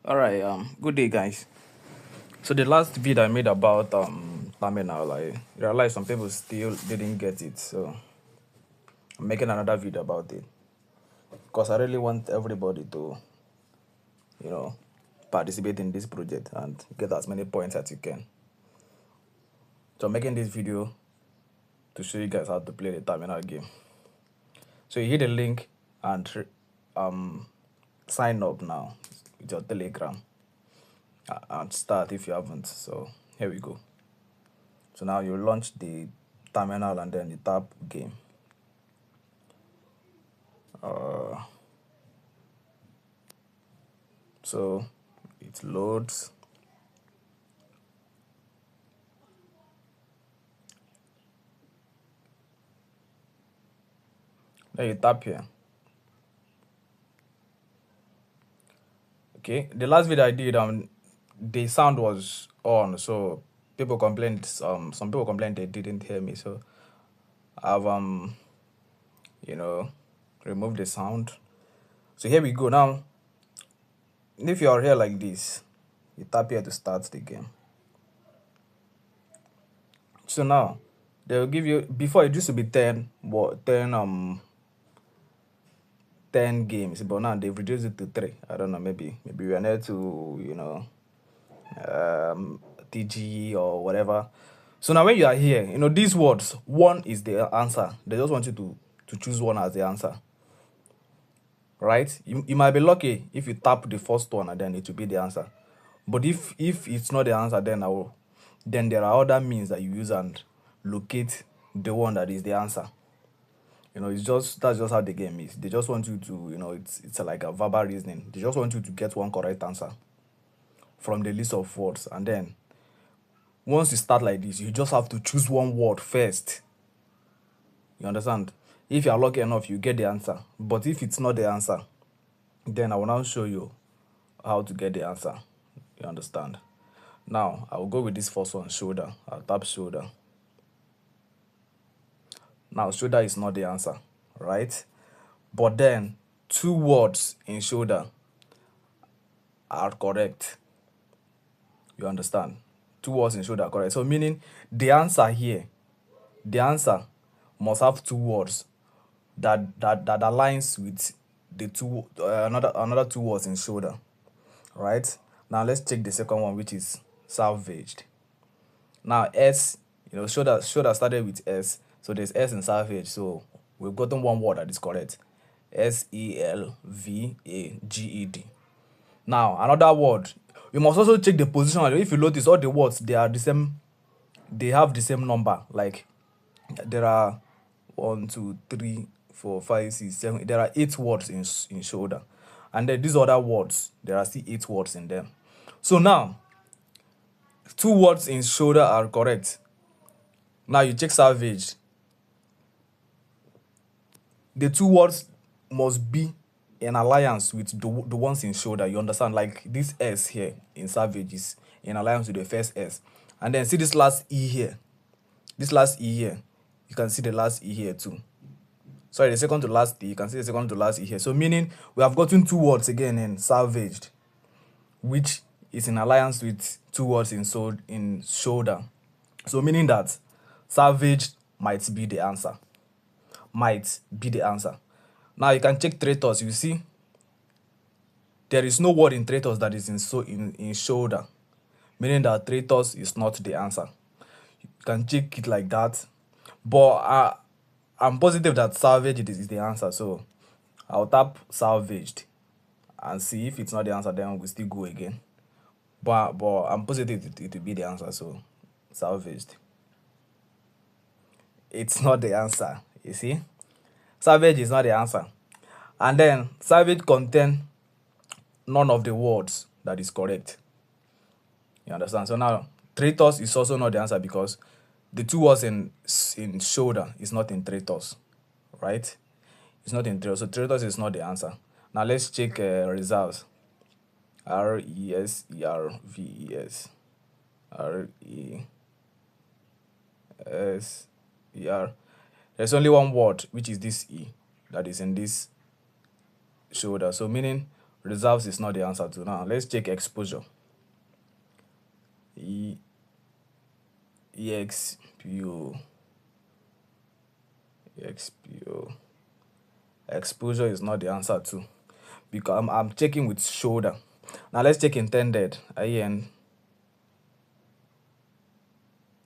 All right, good day, guys. So the last video I made about terminal, I realized some people still didn't get it, so I'm making another video about it because I really want everybody to, you know, participate in this project and get as many points as you can. So I'm making this video to show you guys how to play the terminal game. So you hit the link and sign up now with your Telegram and start if you haven't. So here we go. So now you launch the terminal and then you tap game. So it loads. Then you tap here. Okay, the last video I did, the sound was on, so people complained. Some people complained they didn't hear me, so I've you know, removed the sound. So here we go now. If you are here like this, you tap here to start the game. So now they will give you, before it used to be 10 games, but now they've reduced it to 3. I don't know, maybe we are near to, TG or whatever. So now when you are here, these words, one is the answer. They just want you to choose one as the answer. Right? You might be lucky if you tap the first one and then it will be the answer. But if it's not the answer, then there are other means that you use and locate the one that is the answer. That's just how the game is. They just want you to, it's like a verbal reasoning. They just want you to get one correct answer from the list of words, and then once you start like this, you just have to choose one word first. You understand? If you are lucky enough, you get the answer. But if it's not the answer, then I will now show you how to get the answer. You understand? Now I will go with this first one, shoulder. I'll tap shoulder. Now shoulder is not the answer, right? But then 2 words in shoulder are correct. You understand? 2 words in shoulder are correct. So meaning the answer here, the answer must have 2 words that aligns with the another 2 words in shoulder. Right? Now let's check the second one, which is salvaged. Now S, shoulder started with S, so there's S in salvage. So we've gotten one word that is correct. Selvaged. Now another word. You must also check the position. If you notice, all the words, they are the same. They have the same number. Like there are 1, 2, 3, 4, 5, 6, 7. There are 8 words in shoulder, and then these other words, there are still 8 words in them. So now 2 words in shoulder are correct. Now you check salvage. The 2 words must be in alliance with the ones in shoulder. You understand? Like this S here in salvage is in alliance with the first S. And then see this last E here. This last E here. You can see the last E here too. Sorry, the second to last E. You can see the second to last E here. So meaning we have gotten 2 words again in salvaged, which is in alliance with 2 words in shoulder. So meaning that salvaged might be the answer. Might be the answer. Now you can check traitors. You see, there is no word in traitors that is in shoulder, meaning that traitors is not the answer. You can check it like that, but I'm positive that salvaged is the answer. So I'll tap salvaged and see if it's not the answer. Then we'll still go again. But I'm positive it will be the answer. So salvaged. It's not the answer. You see, salvage is not the answer. And then salvage contain none of the words that is correct. You understand? So now traitors is also not the answer because the 2 words in shoulder is not in traitors, right? It's not in traitors. So traitors is not the answer. Now let's check reserves. Reserves. Reser. There's only one word, which is this E, that is in this shoulder. So meaning Reserves is not the answer too. Now let's check exposure. EXPO. EXPO. Exposure is not the answer too, because I'm checking with shoulder. Now let's check intended. IN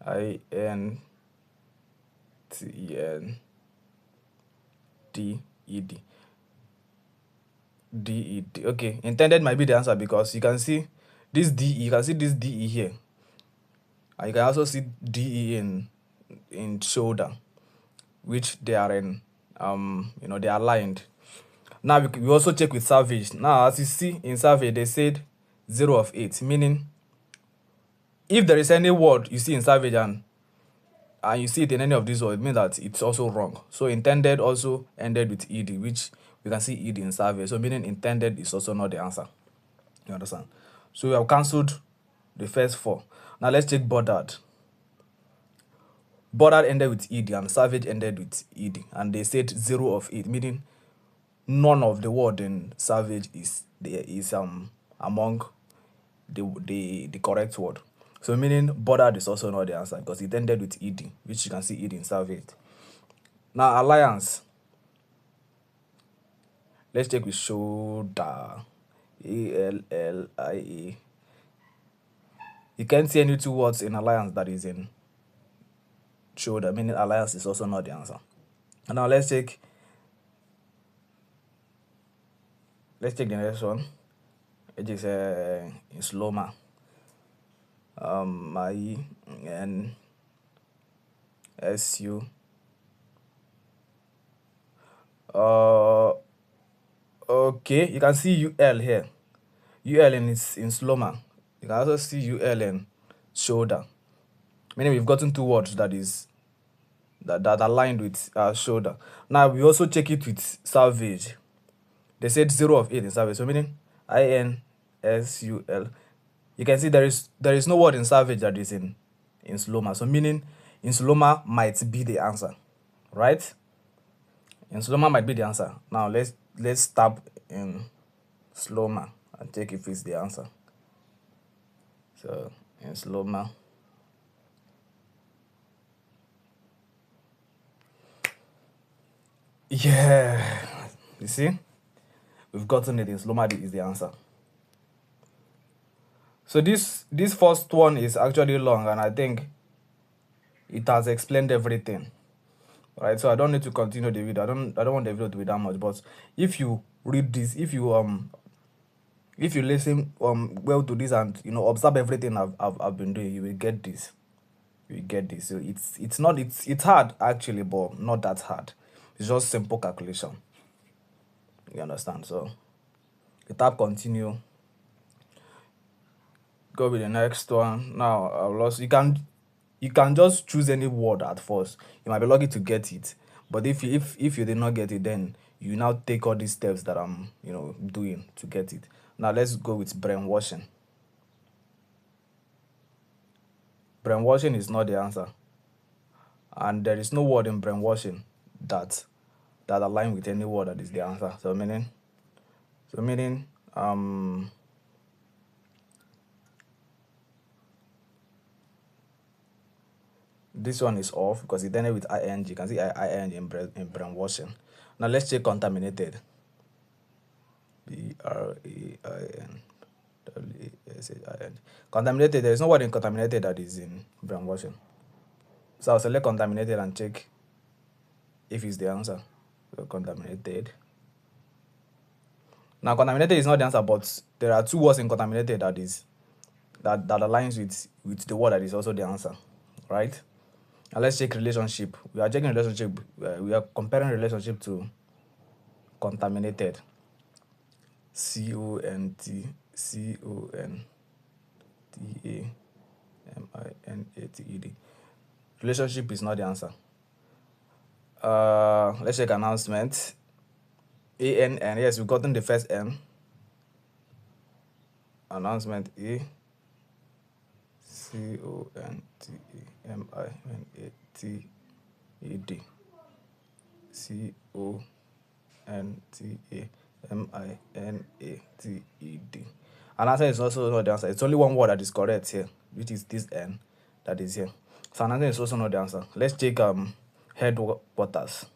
TEN DED. DED. Okay, intended might be the answer because you can see this DE. You can see this DE here, and you can also see DE in shoulder, which they are in. They are aligned. Now we also check with salvage. Now as you see in salvage, they said 0 of 8, meaning if there is any word you see in salvage and you see it in any of these words, it means that it's also wrong. So intended also ended with ed, which we can see ed in salvage. So meaning intended is also not the answer. You understand? So we have cancelled the first 4. Now let's check bordered. Bordered ended with ed and salvage ended with ed, and they said 0 of 8, meaning none of the word in salvage is among the correct word. So meaning bordered is also not the answer because it ended with ed, which you can see ed in salvage. Now alliance. Let's check with shoulder. ALLIA. You can't see any 2 words in alliance that is in shoulder, meaning alliance is also not the answer. And now let's check the next one, which is in Sloma. INSU. Okay, you can see UL here. UL in Sloma. You can also see UL in shoulder. Meaning we've gotten 2 words that aligned with shoulder. Now we also check it with salvage. They said 0 of 8 in salvage. So meaning INSUL. You can see there is no word in salvage that is in Sloma. So meaning in Sloma might be the answer. Right? In Sloma might be the answer. Now let's tap in Sloma and check if it's the answer. So in Sloma. Yeah. You see? We've gotten it in Sloma is the answer. So this first one is actually long, and I think it has explained everything. Right? So I don't need to continue the video. I don't want the video to be that much, but if you read this, if you listen well to this and observe everything I've been doing, you will get this. You will get this. So it's hard actually, but not that hard. It's just simple calculation. You understand? So you tap continue. Go with the next one. Now I've lost. You can just choose any word at first. You might be lucky to get it, but if you did not get it, then you now take all these steps that I'm doing to get it. Now let's go with brainwashing. Brainwashing is not the answer, and there is no word in brainwashing that align with any word that is the answer. So meaning this one is off because it ended with ing. You can see ing in brainwashing. Now let's check contaminated. BRAINWASHING. Contaminated. There is no word in contaminated that is in brainwashing. So I'll select contaminated and check if it's the answer. So contaminated. Now contaminated is not the answer, but there are 2 words in contaminated that aligns with the word that is also the answer, right? Now let's check relationship. We are checking relationship. We are comparing relationship to contaminated. CONTAMINATED. Relationship is not the answer. Let's check announcement. ANN. Yes, we've gotten the first N. Announcement CONTAMINATED. CONTA. Minated. And answer is also not the answer. It's only one word that is correct here, which is this N that is here. So an answer is also not the answer. Let's take headquarters.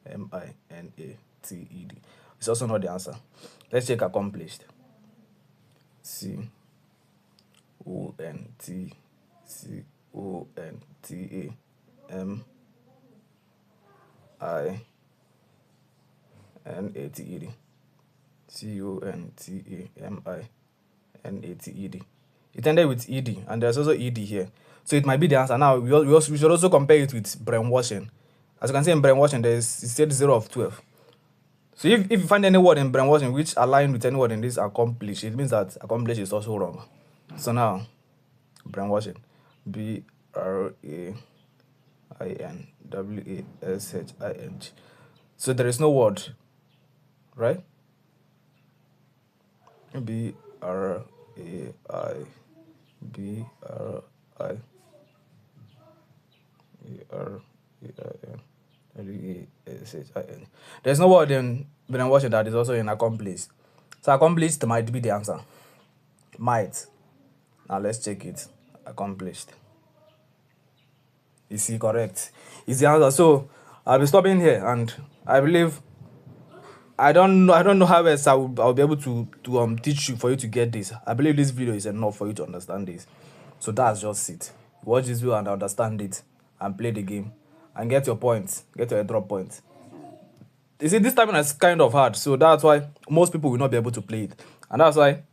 Contented. It's also not the answer. Let's check accomplished. Contaminated. Contaminated. It ended with ed, and there's also ed here, so it might be the answer. Now we should also compare it with brainwashing. As you can see in brainwashing, it said 0 of 12. So if you find any word in brainwashing which align with any word in this accomplished, it means that accomplished is also wrong. So now brainwashing, brainwashing. So there is no word, right? brain. There's no word in brainwashing that is also in accomplished. So accomplished might be the answer. Might. Now let's check it. Accomplished. Is he correct? Is the answer. So I'll be stopping here, and I believe I don't know how else I'll be able to teach you for you to get this. I believe this video is enough for you to understand this. So that's just it. Watch this video and understand it, and play the game, and get your points, get your airdrop points. You see, this timing is kind of hard, so that's why most people will not be able to play it, and that's why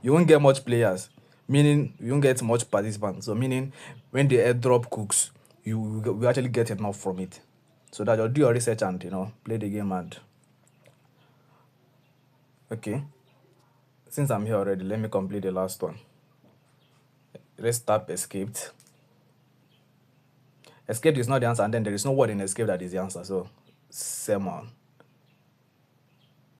you won't get much players, meaning you won't get much participants. So meaning when the airdrop cooks, you will actually get enough from it. So that you'll do your research and play the game. And okay, since I'm here already, let me complete the last one. Let's tap escaped. Escaped is not the answer, and then there is no word in escape that is the answer. So same one.